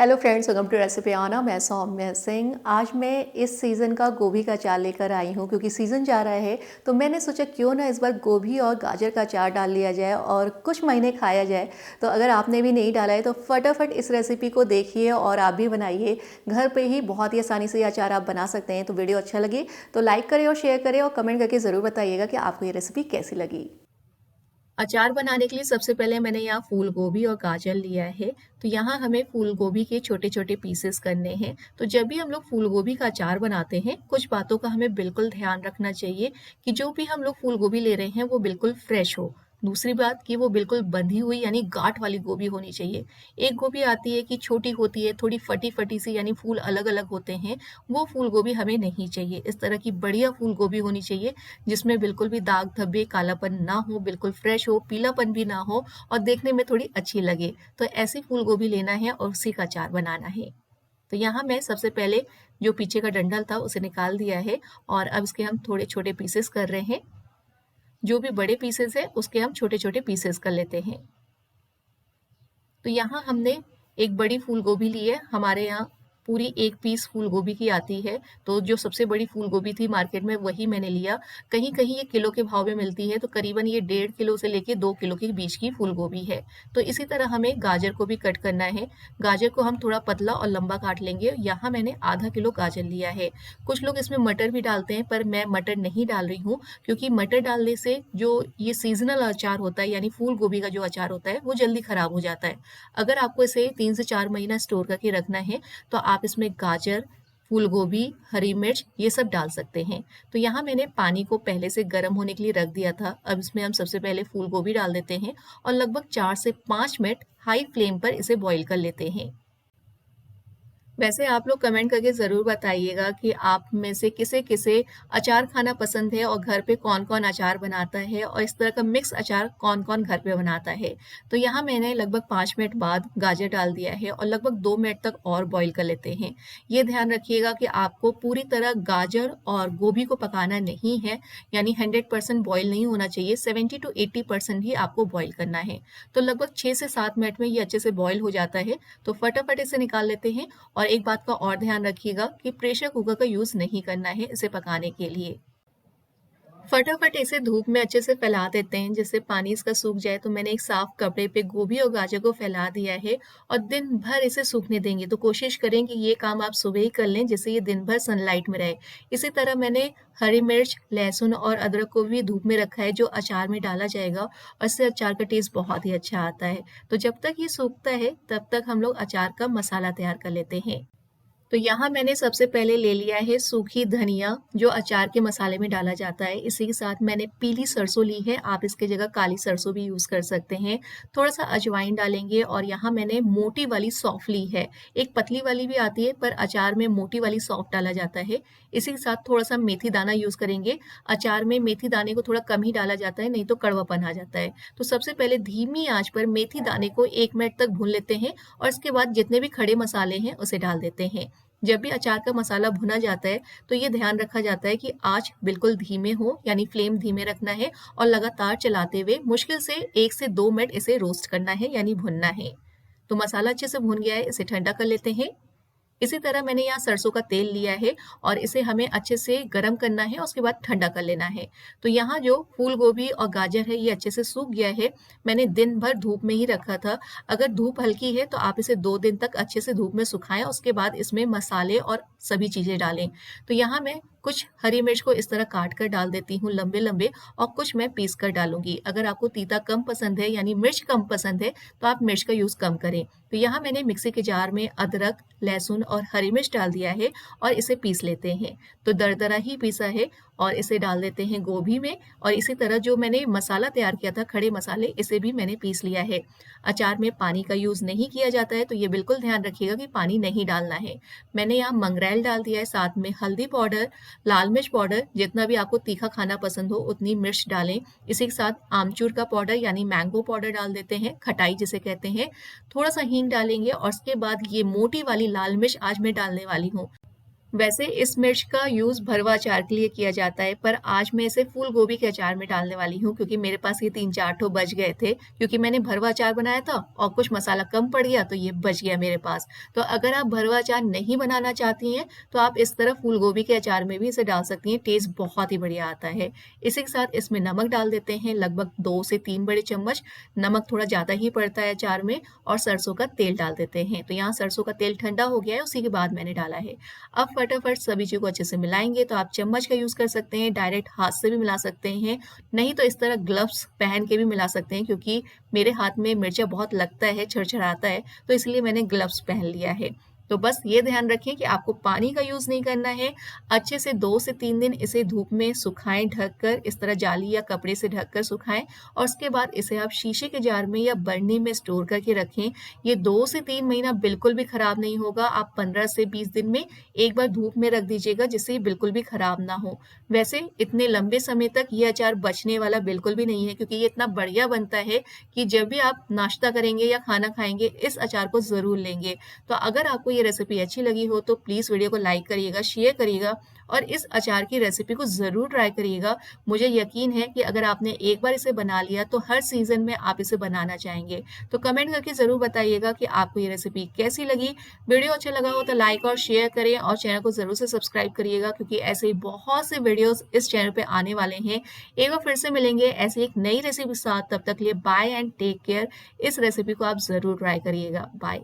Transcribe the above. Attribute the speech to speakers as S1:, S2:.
S1: Hello friends, welcome to recipe आना। मैं सौम्या सिंह। आज मैं इस सीज़न का गोभी का अचार लेकर आई हूँ क्योंकि सीज़न जा रहा है। तो मैंने सोचा क्यों ना इस बार गोभी और गाजर का अचार डाल लिया जाए और कुछ महीने खाया जाए। तो अगर आपने भी नहीं डाला है तो फटाफट इस रेसिपी को देखिए और आप भी बनाइए। घर पे ही बहुत ही आसानी से ये अचार आप बना सकते हैं। तो वीडियो अच्छा लगे तो लाइक करें और शेयर करें और कमेंट करके ज़रूर बताइएगा कि आपको ये रेसिपी कैसी लगी।
S2: अचार बनाने के लिए सबसे पहले मैंने यहाँ फूल गोभी और गाजर लिया है। तो यहाँ हमें फूल गोभी के छोटे छोटे पीसेस करने हैं। तो जब भी हम लोग फूल गोभी का अचार बनाते हैं, कुछ बातों का हमें बिल्कुल ध्यान रखना चाहिए कि जो भी हम लोग फूल गोभी ले रहे हैं वो बिल्कुल फ्रेश हो। दूसरी बात कि वो बिल्कुल बंधी हुई यानी गांठ वाली गोभी होनी चाहिए। एक गोभी आती है कि छोटी होती है, थोड़ी फटी फटी सी, यानी फूल अलग अलग होते हैं। वो फूल गोभी हमें नहीं चाहिए। इस तरह की बढ़िया फूल गोभी होनी चाहिए जिसमें बिल्कुल भी दाग धब्बे कालापन ना हो, बिल्कुल फ्रेश हो, पीलापन भी ना हो और देखने में थोड़ी अच्छी लगे। तो ऐसी फूल गोभी लेना है और उसी का अचार बनाना है। तो यहाँ मैं सबसे पहले जो पीछे का डंठल था उसे निकाल दिया है और अब इसके हम थोड़े छोटे पीसेस कर रहे हैं। जो भी बड़े पीसेस है उसके हम छोटे छोटे पीसेस कर लेते हैं। तो यहाँ हमने एक बड़ी फूल गोभी ली है। हमारे यहाँ पूरी एक पीस फूल गोभी की आती है। तो जो सबसे बड़ी फूल गोभी थी मार्केट में वही मैंने लिया। कहीं कहीं ये किलो के भाव में मिलती है, तो करीबन ये 1.5 किलो से लेके 2 किलो के बीच की फूल गोभी है। तो इसी तरह हमें गाजर को भी कट करना है। गाजर को हम थोड़ा पतला और लंबा काट लेंगे। यहाँ मैंने आधा किलो गाजर लिया है। कुछ लोग इसमें मटर भी डालते हैं, पर मैं मटर नहीं डाल रही हूँ क्योंकि मटर डालने से जो ये सीजनल अचार होता है यानी फूल गोभी का जो अचार होता है वो जल्दी खराब हो जाता है। अगर आपको इसे 3 से 4 महीना स्टोर करके रखना है तो आप इसमें गाजर, फूल गोभी, हरी मिर्च ये सब डाल सकते हैं। तो यहाँ मैंने पानी को पहले से गर्म होने के लिए रख दिया था। अब इसमें हम सबसे पहले फूल गोभी डाल देते हैं और लगभग 4 से 5 मिनट हाई फ्लेम पर इसे बॉईल कर लेते हैं। वैसे आप लोग कमेंट करके ज़रूर बताइएगा कि आप में से किसे किसे अचार खाना पसंद है और घर पे कौन कौन अचार बनाता है और इस तरह का मिक्स अचार कौन कौन घर पे बनाता है। तो यहाँ मैंने लगभग 5 मिनट बाद गाजर डाल दिया है और लगभग 2 मिनट तक और बॉईल कर लेते हैं। ये ध्यान रखिएगा कि आपको पूरी तरह गाजर और गोभी को पकाना नहीं है, यानी 100% बॉईल नहीं होना चाहिए, 70 to 80% ही आपको बॉईल करना है। तो लगभग 6 से 7 मिनट में ये अच्छे से बॉईल हो जाता है। तो फटाफट इसे निकाल लेते हैं। और एक बात का और ध्यान रखिएगा कि प्रेशर कुकर का यूज़ नहीं करना है इसे पकाने के लिए। फटाफट इसे धूप में अच्छे से फैला देते हैं जिससे पानी इसका सूख जाए। तो मैंने एक साफ कपड़े पे गोभी और गाजर को फैला दिया है और दिन भर इसे सूखने देंगे। तो कोशिश करें कि ये काम आप सुबह ही कर लें जिससे ये दिन भर सनलाइट में रहे। इसी तरह मैंने हरी मिर्च, लहसुन और अदरक को भी धूप में रखा है जो अचार में डाला जाएगा और इससे अचार का टेस्ट बहुत ही अच्छा आता है। तो जब तक ये सूखता है तब तक हम लोग अचार का मसाला तैयार कर लेते हैं। तो यहाँ मैंने सबसे पहले ले लिया है सूखी धनिया जो अचार के मसाले में डाला जाता है। इसी के साथ मैंने पीली सरसों ली है, आप इसकी जगह काली सरसों भी यूज़ कर सकते हैं। थोड़ा सा अजवाइन डालेंगे और यहाँ मैंने मोटी वाली सौंफ ली है। एक पतली वाली भी आती है पर अचार में मोटी वाली सौंफ डाला जाता है। इसी के साथ थोड़ा सा मेथी दाना यूज़ करेंगे। अचार में मेथी दाने को थोड़ा कम ही डाला जाता है, नहीं तो कड़वापन आ जाता है। तो सबसे पहले धीमी आंच पर मेथी दाने को 1 मिनट तक भून लेते हैं और इसके बाद जितने भी खड़े मसाले हैं उसे डाल देते हैं। जब भी अचार का मसाला भुना जाता है तो ये ध्यान रखा जाता है कि आँच बिल्कुल धीमे हो, यानी फ्लेम धीमे रखना है और लगातार चलाते हुए मुश्किल से 1 से 2 मिनट इसे रोस्ट करना है यानी भुनना है। तो मसाला अच्छे से भुन गया है, इसे ठंडा कर लेते हैं। इसी तरह मैंने यहाँ सरसों का तेल लिया है और इसे हमें अच्छे से गरम करना है, उसके बाद ठंडा कर लेना है। तो यहाँ जो फूल गोभी और गाजर है ये अच्छे से सूख गया है। मैंने दिन भर धूप में ही रखा था। अगर धूप हल्की है तो आप इसे 2 दिन तक अच्छे से धूप में सुखाएं, उसके बाद इसमें मसाले और सभी चीज़ें डालें। तो यहाँ मैं कुछ हरी मिर्च को इस तरह काट कर डाल देती हूँ लंबे लंबे और कुछ मैं पीस कर डालूंगी। अगर आपको तीता कम पसंद है यानी मिर्च कम पसंद है तो आप मिर्च का यूज़ कम करें। तो यहाँ मैंने मिक्सी के जार में अदरक, लहसुन और हरी मिर्च डाल दिया है और इसे पीस लेते हैं। तो दरदरा ही पीसा है और इसे डाल देते हैं गोभी में और इसी तरह जो मैंने मसाला तैयार किया था खड़े मसाले, इसे भी मैंने पीस लिया है। अचार में पानी का यूज़ नहीं किया जाता है तो ये बिल्कुल ध्यान रखिएगा कि पानी नहीं डालना है। मैंने यहाँ मंगरेल डाल दिया है, साथ में हल्दी पाउडर, लाल मिर्च पाउडर, जितना भी आपको तीखा खाना पसंद हो उतनी मिर्च डालें। इसी के साथ आमचूर का पाउडर यानी मैंगो पाउडर डाल देते हैं, खटाई जिसे कहते हैं। थोड़ा सा हींग डालेंगे और उसके बाद ये मोटी वाली लाल मिर्च आज मैं डालने वाली हूँ। वैसे इस मिर्च का यूज़ भरवा अचार के लिए किया जाता है, पर आज मैं इसे फूल गोभी के अचार में डालने वाली हूँ क्योंकि मेरे पास ये 3-4 ठो बच गए थे, क्योंकि मैंने भरवा अचार बनाया था और कुछ मसाला कम पड़ गया तो ये बच गया मेरे पास। तो अगर आप भरवा अचार नहीं बनाना चाहती हैं, तो आप इस तरह फूल गोभी के अचार में भी इसे डाल सकती हैं, टेस्ट बहुत ही बढ़िया आता है। इसी के साथ इसमें नमक डाल देते हैं, लगभग 2 से 3 बड़े चम्मच, नमक थोड़ा ज़्यादा ही पड़ता है अचार में, और सरसों का तेल डाल देते हैं। तो यहाँ सरसों का तेल ठंडा हो गया है, उसी के बाद मैंने डाला है। अब फटाफट सभी चीज़ को अच्छे से मिलाएँगे, तो आप चम्मच का यूज़ कर सकते हैं, डायरेक्ट हाथ से भी मिला सकते हैं, नहीं तो इस तरह ग्लव्स पहन के भी मिला सकते हैं, क्योंकि मेरे हाथ में मिर्चा बहुत लगता है, छरछराता है, तो इसलिए मैंने ग्लव्स पहन लिया है। तो बस ये ध्यान रखें कि आपको पानी का यूज़ नहीं करना है, अच्छे से 2 से 3 दिन इसे धूप में सुखाएँ ढककर, इस तरह जाली या कपड़े से ढककर सुखाएँ, और उसके बाद इसे आप शीशे के जार में या बरनी में स्टोर करके रखें। ये 2 से 3 महीना बिल्कुल भी खराब नहीं होगा, आप 15 से 20 दिन में एक बार धूप में रख दीजिएगा, जिससे ये बिल्कुल भी खराब ना हो। वैसे इतने लंबे समय तक ये अचार बचने वाला बिल्कुल भी नहीं है, क्योंकि ये इतना बढ़िया बनता है कि जब भी आप नाश्ता करेंगे या खाना खाएँगे, इस अचार को ज़रूर लेंगे। तो अगर आपको ये रेसिपी अच्छी लगी हो तो प्लीज़ वीडियो को लाइक करिएगा, शेयर करिएगा और इस अचार की रेसिपी को ज़रूर ट्राई करिएगा। मुझे यकीन है कि अगर आपने एक बार इसे बना लिया तो हर सीज़न में आप इसे बनाना चाहेंगे। तो कमेंट करके ज़रूर बताइएगा कि आपको ये रेसिपी कैसी लगी। वीडियो अच्छा लगा हो तो लाइक और शेयर करें और चैनल को ज़रूर से सब्सक्राइब करिएगा, क्योंकि ऐसे ही बहुत से वीडियोज़ इस चैनल पे आने वाले हैं। एक बार फिर से मिलेंगे ऐसी एक नई रेसिपी के साथ, तब तक के लिए बाय एंड टेक केयर। इस रेसिपी को आप ज़रूर ट्राई करिएगा। बाय।